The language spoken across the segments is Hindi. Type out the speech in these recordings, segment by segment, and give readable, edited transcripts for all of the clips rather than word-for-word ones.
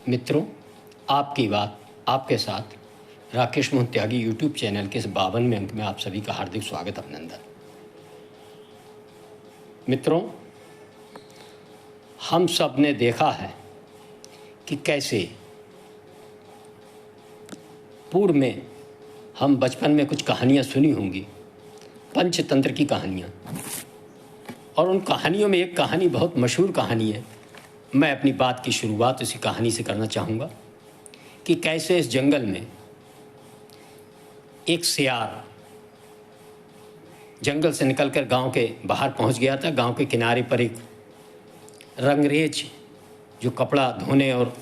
मित्रों, आपकी बात आपके साथ राकेश मोहन त्यागी यूट्यूब चैनल के इस 52वें अंक में आप सभी का हार्दिक स्वागत अभिनंदन। मित्रों, हम सब ने देखा है कि कैसे पूर्व में हम बचपन में कुछ कहानियाँ सुनी होंगी, पंचतंत्र की कहानियाँ, और उन कहानियों में एक कहानी बहुत मशहूर कहानी है। मैं अपनी बात की शुरुआत उसी कहानी से करना चाहूँगा कि कैसे इस जंगल में एक सियार जंगल से निकलकर गांव के बाहर पहुंच गया था। गांव के किनारे पर एक रंगरेज जो कपड़ा धोने और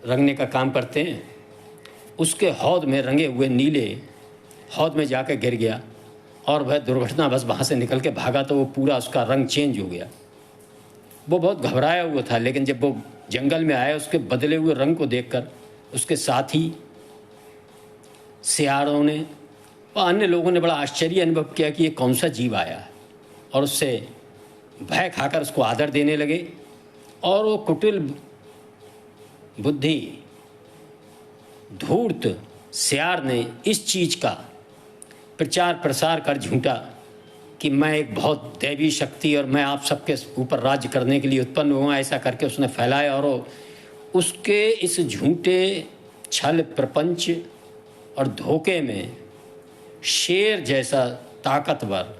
रंगने का काम करते हैं, उसके हौद में रंगे हुए नीले हौद में जाकर गिर गया और वह दुर्घटनावश वहाँ से निकल के भागा तो वो पूरा उसका रंग चेंज हो गया। वो बहुत घबराया हुआ था, लेकिन जब वो जंगल में आया उसके बदले हुए रंग को देखकर उसके साथी सियारों ने और अन्य लोगों ने बड़ा आश्चर्य अनुभव किया कि ये कौन सा जीव आया है, और उससे भय खाकर उसको आदर देने लगे। और वो कुटिल बुद्धि धूर्त सियार ने इस चीज़ का प्रचार प्रसार कर झूठा कि मैं एक बहुत दैवी शक्ति और मैं आप सबके ऊपर राज्य करने के लिए उत्पन्न हुआ, ऐसा करके उसने फैलाया। और उसके इस झूठे छल प्रपंच और धोखे में शेर जैसा ताकतवर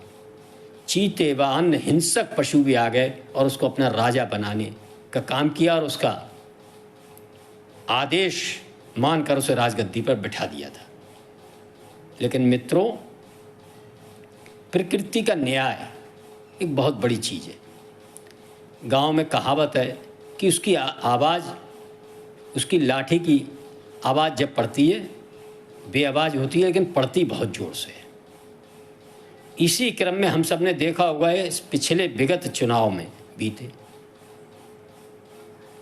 चीते व अन्य हिंसक पशु भी आ गए और उसको अपना राजा बनाने का काम किया और उसका आदेश मानकर उसे राजगद्दी पर बिठा दिया था। लेकिन मित्रों, प्रकृति का न्याय एक बहुत बड़ी चीज़ है। गांव में कहावत है कि उसकी आवाज़, उसकी लाठी की आवाज़ जब पड़ती है बेआवाज़ होती है, लेकिन पड़ती बहुत ज़ोर से है। इसी क्रम में हम सब ने देखा होगा है इस पिछले विगत चुनाव में बीते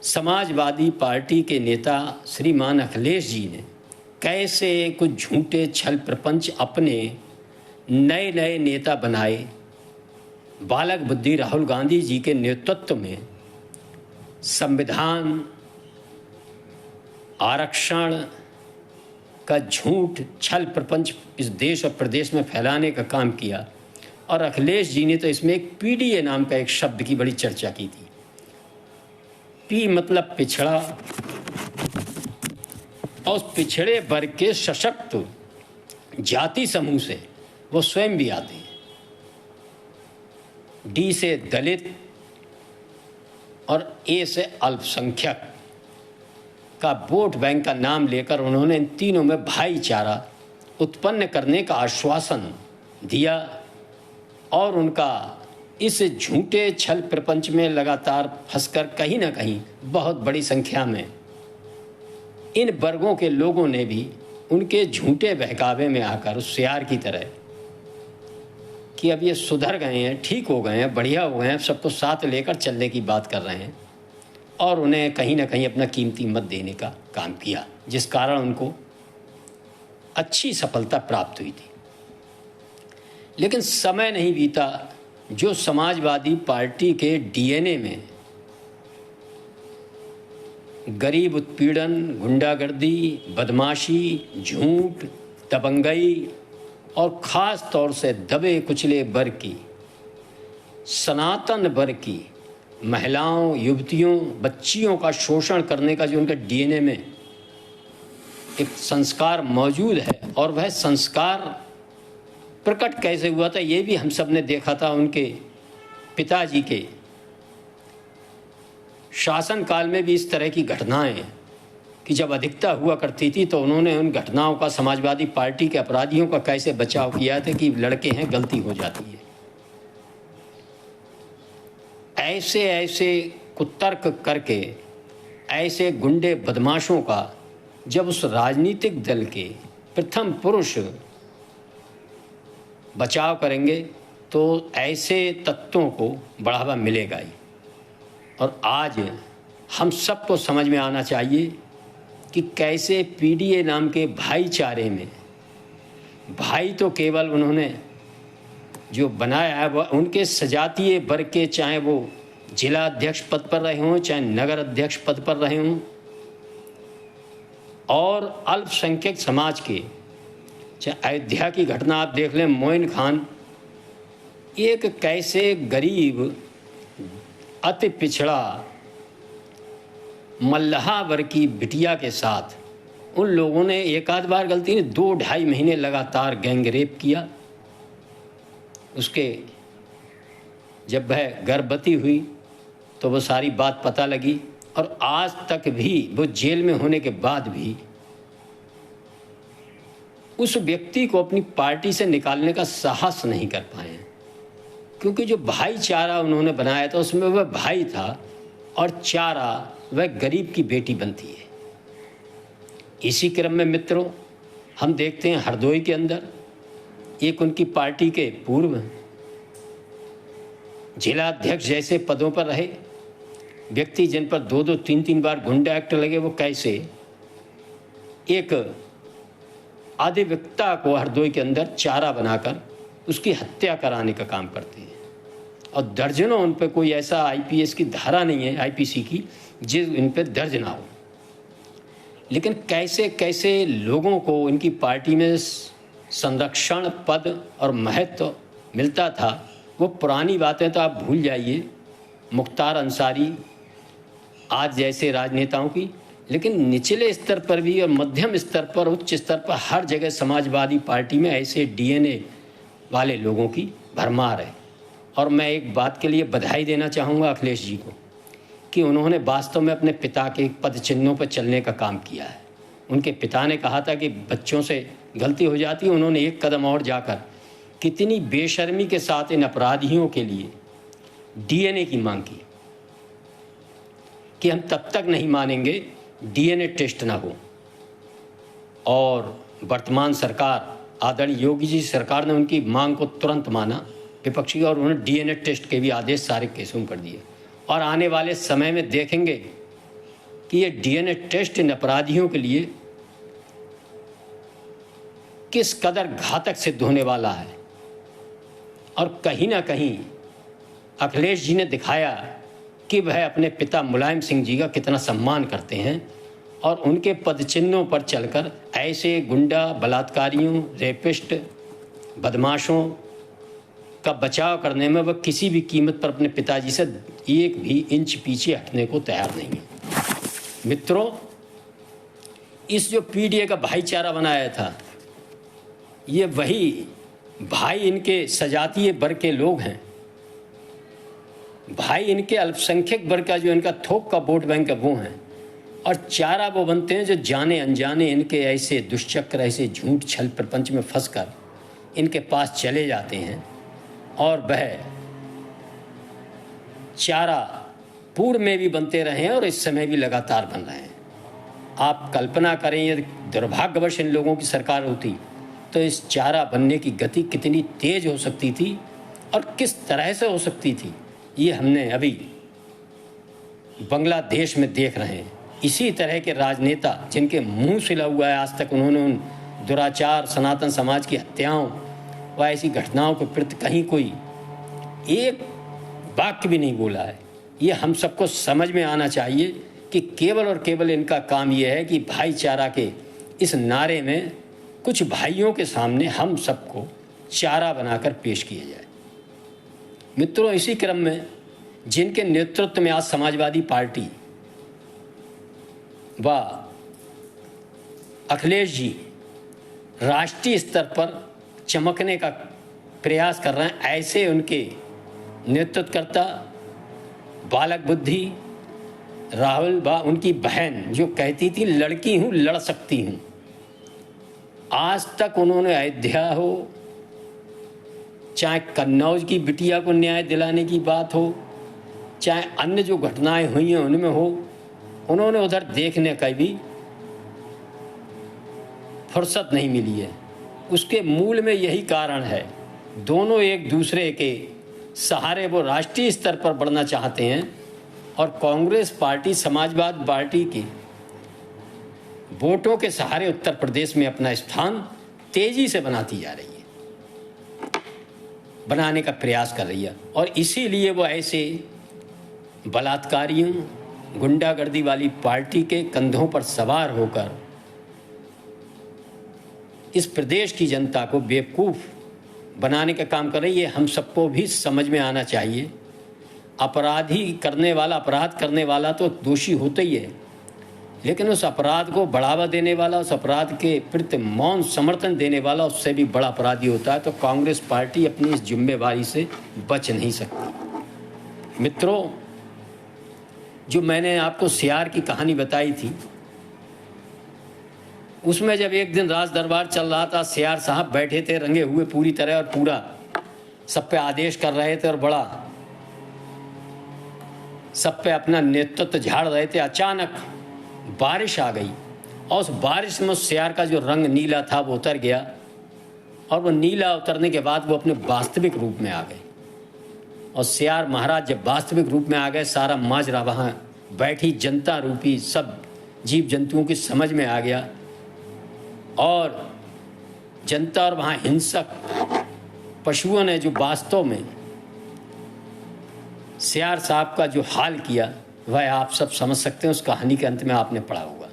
समाजवादी पार्टी के नेता श्रीमान अखिलेश जी ने कैसे कुछ झूठे छल प्रपंच अपने नए नए नेता बनाए। बालक बुद्धि राहुल गांधी जी के नेतृत्व में संविधान आरक्षण का झूठ छल प्रपंच इस देश और प्रदेश में फैलाने का काम किया। और अखिलेश जी ने तो इसमें एक पीडीए नाम का एक शब्द की बड़ी चर्चा की थी। पी मतलब पिछड़ा, और उस पिछड़े वर्ग के सशक्त जाति समूह से वो स्वयं भी आते हैं। डी से दलित और ए से अल्पसंख्यक का वोट बैंक का नाम लेकर उन्होंने इन तीनों में भाईचारा उत्पन्न करने का आश्वासन दिया। और उनका इस झूठे छल प्रपंच में लगातार फंसकर कहीं ना कहीं बहुत बड़ी संख्या में इन वर्गों के लोगों ने भी उनके झूठे बहकावे में आकर उस सियार की तरह कि अब ये सुधर गए हैं, ठीक हो गए हैं, बढ़िया हो गए हैं, सबको साथ लेकर चलने की बात कर रहे हैं, और उन्हें कहीं ना कहीं अपना कीमती मत देने का काम किया, जिस कारण उनको अच्छी सफलता प्राप्त हुई थी। लेकिन समय नहीं बीता, जो समाजवादी पार्टी के डीएनए में गरीब उत्पीड़न, गुंडागर्दी, बदमाशी, झूठ, दबंगई और ख़ास तौर से दबे कुचले वर्ग की, सनातन वर्ग की महिलाओं, युवतियों, बच्चियों का शोषण करने का जो उनके डीएनए में एक संस्कार मौजूद है, और वह संस्कार प्रकट कैसे हुआ था ये भी हम सब ने देखा था। उनके पिताजी के शासनकाल में भी इस तरह की घटनाएं कि जब अधिकता हुआ करती थी तो उन्होंने उन घटनाओं का समाजवादी पार्टी के अपराधियों का कैसे बचाव किया था कि लड़के हैं, गलती हो जाती है। ऐसे ऐसे कुतर्क करके ऐसे गुंडे बदमाशों का जब उस राजनीतिक दल के प्रथम पुरुष बचाव करेंगे तो ऐसे तत्वों को बढ़ावा मिलेगा ही। और आज हम सबको समझ में आना चाहिए कि कैसे पीडीए नाम के भाईचारे में, भाई तो केवल उन्होंने जो बनाया है वह उनके सजातीय वर्ग के, चाहे वो जिला अध्यक्ष पद पर रहे हों, चाहे नगर अध्यक्ष पद पर रहे हों, और अल्पसंख्यक समाज के, चाहे अयोध्या की घटना आप देख लें, मोइन खान एक कैसे गरीब अति पिछड़ा मल्लाह वर्ग की बिटिया के साथ उन लोगों ने एक आध बार गलती ने 2-2.5 महीने लगातार गैंग रेप किया। उसके जब वह गर्भवती हुई तो वो सारी बात पता लगी, और आज तक भी वो जेल में होने के बाद भी उस व्यक्ति को अपनी पार्टी से निकालने का साहस नहीं कर पाए, क्योंकि जो भाईचारा उन्होंने बनाया था उसमें वह भाई था और चारा वह गरीब की बेटी बनती है। इसी क्रम में मित्रों, हम देखते हैं हरदोई के अंदर एक उनकी पार्टी के पूर्व जिला अध्यक्ष जैसे पदों पर रहे व्यक्ति, जिन पर 2-2, 3-3 बार गुंडा एक्ट लगे, वो कैसे एक अधिवक्ता को हरदोई के अंदर चारा बनाकर उसकी हत्या कराने का काम करते हैं, और दर्जनों उन पर कोई ऐसा आईपीएस की धारा नहीं है, आईपीसी की, जिस इन पर दर्ज ना हो। लेकिन कैसे कैसे लोगों को इनकी पार्टी में संरक्षण, पद और महत्व मिलता था, वो पुरानी बातें तो आप भूल जाइए, मुख्तार अंसारी आज जैसे राजनेताओं की। लेकिन निचले स्तर पर भी और मध्यम स्तर पर, उच्च स्तर पर हर जगह समाजवादी पार्टी में ऐसे डीएनए वाले लोगों की भरमार है। और मैं एक बात के लिए बधाई देना चाहूँगा अखिलेश जी को कि उन्होंने वास्तव में अपने पिता के पद चिन्हों पर चलने का काम किया है। उनके पिता ने कहा था कि बच्चों से गलती हो जाती है, उन्होंने एक कदम और जाकर कितनी बेशर्मी के साथ इन अपराधियों के लिए डीएनए की मांग की कि हम तब तक नहीं मानेंगे डीएनए टेस्ट ना हो। और वर्तमान सरकार, आदरणीय योगी जी सरकार ने उनकी मांग को तुरंत माना विपक्षी, और उन्होंने डीएनए टेस्ट के भी आदेश सारे केसों में कर दिए। और आने वाले समय में देखेंगे कि ये डीएनए टेस्ट इन अपराधियों के लिए किस कदर घातक सिद्ध होने वाला है। और कहीं ना कहीं अखिलेश जी ने दिखाया कि वह अपने पिता मुलायम सिंह जी का कितना सम्मान करते हैं, और उनके पदचिन्हों पर चलकर ऐसे गुंडा, बलात्कारियों, रेपिस्ट, बदमाशों का बचाव करने में वह किसी भी कीमत पर अपने पिताजी से एक भी इंच पीछे हटने को तैयार नहीं है। मित्रों, इस जो पीडीए का भाईचारा बनाया था, ये वही भाई इनके सजातीय वर्ग के लोग हैं, भाई इनके अल्पसंख्यक वर्ग का जो इनका थोक का वोट बैंक है वो हैं, और चारा वो बनते हैं जो जाने अनजाने इनके ऐसे दुष्चक्र, ऐसे झूठ छल प्रपंच में फंसकर इनके पास चले जाते हैं, और वह चारा पूर्व में भी बनते रहे हैं और इस समय भी लगातार बन रहे हैं। आप कल्पना करें, यदि दुर्भाग्यवश इन लोगों की सरकार होती तो इस चारा बनने की गति कितनी तेज हो सकती थी और किस तरह से हो सकती थी, ये हमने अभी बांग्लादेश में देख रहे हैं। इसी तरह के राजनेता जिनके मुंह सिला हुआ है, आज तक उन्होंने उन दुराचार, सनातन समाज की हत्याओं व ऐसी घटनाओं के प्रति कहीं कोई एक वाक्य भी नहीं बोला है। ये हम सबको समझ में आना चाहिए कि केवल और केवल इनका काम ये है कि भाईचारा के इस नारे में कुछ भाइयों के सामने हम सबको चारा बनाकर पेश किया जाए। मित्रों, इसी क्रम में जिनके नेतृत्व में आज समाजवादी पार्टी व अखिलेश जी राष्ट्रीय स्तर पर चमकने का प्रयास कर रहे हैं, ऐसे उनके नेतृत्वकर्ता बालक बुद्धि राहुल व उनकी बहन जो कहती थी लड़की हूँ, लड़ सकती हूँ, आज तक उन्होंने अयोध्या हो, चाहे कन्नौज की बिटिया को न्याय दिलाने की बात हो, चाहे अन्य जो घटनाएं हुई हैं उनमें हो, उन्होंने उधर देखने का भी फुर्सत नहीं मिली है। उसके मूल में यही कारण है, दोनों एक दूसरे के सहारे वो राष्ट्रीय स्तर पर बढ़ना चाहते हैं और कांग्रेस पार्टी समाजवाद पार्टी की वोटों के सहारे उत्तर प्रदेश में अपना स्थान तेजी से बनाती जा रही है, बनाने का प्रयास कर रही है। और इसीलिए वो ऐसे बलात्कारियों, गुंडागर्दी वाली पार्टी के कंधों पर सवार होकर इस प्रदेश की जनता को बेवकूफ़ बनाने का काम कर रही है, हम सबको भी समझ में आना चाहिए। अपराध करने वाला तो दोषी होता ही है, लेकिन उस अपराध को बढ़ावा देने वाला, उस अपराध के प्रति मौन समर्थन देने वाला उससे भी बड़ा अपराधी होता है। तो कांग्रेस पार्टी अपनी इस जिम्मेवारी से बच नहीं सकती। मित्रों, जो मैंने आपको सियार की कहानी बताई थी, उसमें जब एक दिन राज दरबार चल रहा था, सियार साहब बैठे थे रंगे हुए पूरी तरह और पूरा सब पे आदेश कर रहे थे और बड़ा सब पे अपना नेतृत्व झाड़ रहे थे। अचानक बारिश आ गई और उस बारिश में उस सियार का जो रंग नीला था वो उतर गया, और वो नीला उतरने के बाद वो अपने वास्तविक रूप में आ गए। और सियार महाराज जब वास्तविक रूप में आ गए, सारा माजरा वहाँ बैठी जनता रूपी सब जीव जंतुओं की समझ में आ गया, और जनता और वहाँ हिंसक पशुओं ने जो वास्तव में सियार साहब का जो हाल किया वह आप सब समझ सकते हैं। उस कहानी के अंत में आपने पढ़ा होगा।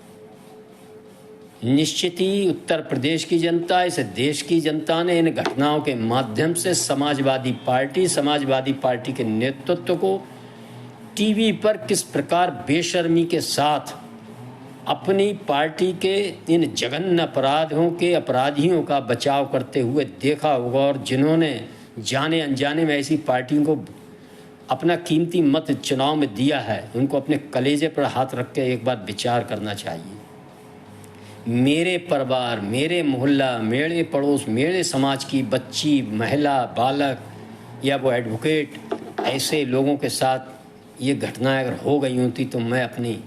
निश्चित ही उत्तर प्रदेश की जनता, इस देश की जनता ने इन घटनाओं के माध्यम से समाजवादी पार्टी के नेतृत्व को टीवी पर किस प्रकार बेशर्मी के साथ अपनी पार्टी के इन जघन्य अपराधियों का बचाव करते हुए देखा होगा। और जिन्होंने जाने अनजाने में ऐसी पार्टियों को अपना कीमती मत चुनाव में दिया है, उनको अपने कलेजे पर हाथ रख के एक बार विचार करना चाहिए। मेरे परिवार, मेरे मोहल्ला, मेरे पड़ोस, मेरे समाज की बच्ची, महिला, बालक या वो एडवोकेट, ऐसे लोगों के साथ ये घटनाएं अगर हो गई होती तो मैं अपनी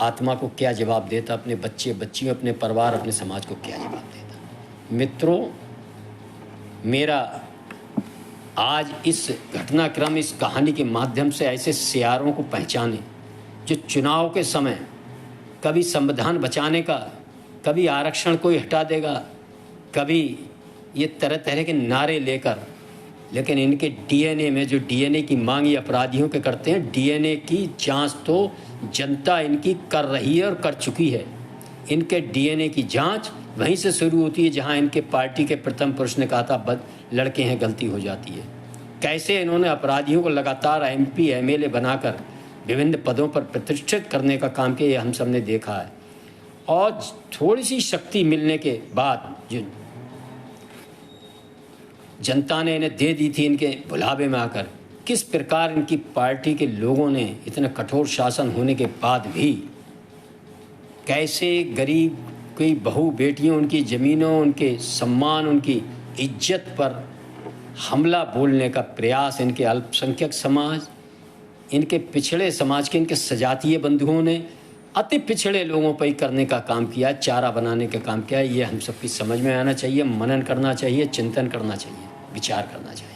आत्मा को क्या जवाब देता, अपने बच्चे बच्चियों, अपने परिवार, अपने समाज को क्या जवाब देता। मित्रों, मेरा आज इस घटनाक्रम, इस कहानी के माध्यम से ऐसे सियारों को पहचाने जो चुनाव के समय कभी संविधान बचाने का, कभी आरक्षण को हटा देगा, कभी ये तरह तरह के नारे लेकर, लेकिन इनके डीएनए में जो डीएनए की मांग ये अपराधियों के करते हैं, डीएनए की जांच तो जनता इनकी कर रही है और कर चुकी है। इनके डीएनए की जांच वहीं से शुरू होती है जहां इनके पार्टी के प्रथम पुरुष ने कहा था लड़के हैं, गलती हो जाती है। कैसे इन्होंने अपराधियों को लगातार एमपी एमएलए बनाकर विभिन्न पदों पर प्रतिष्ठित करने का काम किया, ये हम सब ने देखा है। और थोड़ी सी शक्ति मिलने के बाद जो जनता ने इन्हें दे दी थी, इनके बुलावे में आकर किस प्रकार इनकी पार्टी के लोगों ने इतना कठोर शासन होने के बाद भी कैसे गरीब की बहू बेटियों, उनकी ज़मीनों, उनके सम्मान, उनकी इज्जत पर हमला बोलने का प्रयास इनके अल्पसंख्यक समाज, इनके पिछड़े समाज के, इनके सजातीय बंधुओं ने अति पिछड़े लोगों पर ही करने का काम किया, चारा बनाने का काम किया। ये हम सबकी समझ में आना चाहिए, मनन करना चाहिए, चिंतन करना चाहिए, विचार करना चाहिए।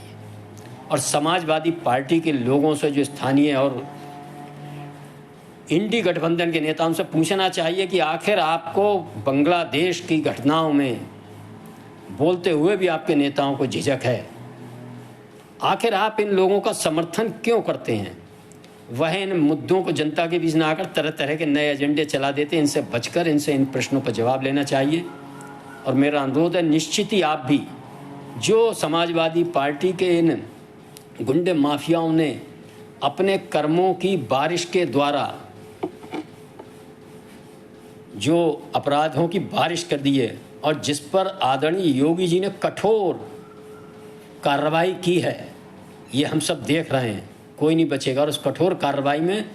और समाजवादी पार्टी के लोगों से, जो स्थानीय और इंडी गठबंधन के नेताओं से पूछना चाहिए कि आखिर आपको बांग्लादेश की घटनाओं में बोलते हुए भी आपके नेताओं को झिझक है? आखिर आप इन लोगों का समर्थन क्यों करते हैं? वह इन मुद्दों को जनता के बीच ना आकर तरह तरह के नए एजेंडे चला देते। इनसे बचकर इनसे इन प्रश्नों पर जवाब लेना चाहिए। और मेरा अनुरोध है, निश्चित ही आप भी, जो समाजवादी पार्टी के इन गुंडे माफियाओं ने अपने कर्मों की बारिश के द्वारा जो अपराधों की बारिश कर दी है और जिस पर आदरणीय योगी जी ने कठोर कार्रवाई की है, ये हम सब देख रहे हैं, कोई नहीं बचेगा। और उस कठोर कार्रवाई में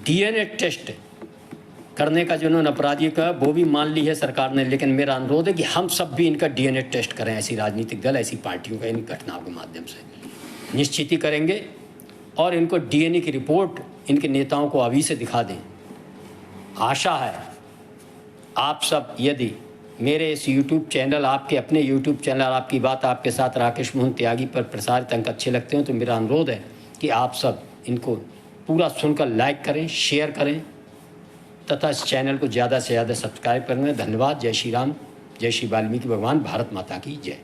डीएनए टेस्ट करने का जो उन्होंने अपराधियों का वो भी मान ली है सरकार ने। लेकिन मेरा अनुरोध है कि हम सब भी इनका डीएनए टेस्ट करें। ऐसी राजनीतिक दल, ऐसी पार्टियों का इन घटनाओं के माध्यम से निश्चित ही करेंगे और इनको डीएनए की रिपोर्ट इनके नेताओं को अभी से दिखा दें। आशा है आप सब, यदि मेरे इस YouTube चैनल, आपके अपने YouTube चैनल आपकी बात आपके साथ राकेश मोहन त्यागी पर प्रसारित अंक अच्छे लगते हैं, तो मेरा अनुरोध है कि आप सब इनको पूरा सुनकर लाइक करें, शेयर करें तथा इस चैनल को ज़्यादा से ज़्यादा सब्सक्राइब करें। धन्यवाद। जय श्री राम, जय श्री वाल्मीकि भगवान, भारत माता की जय।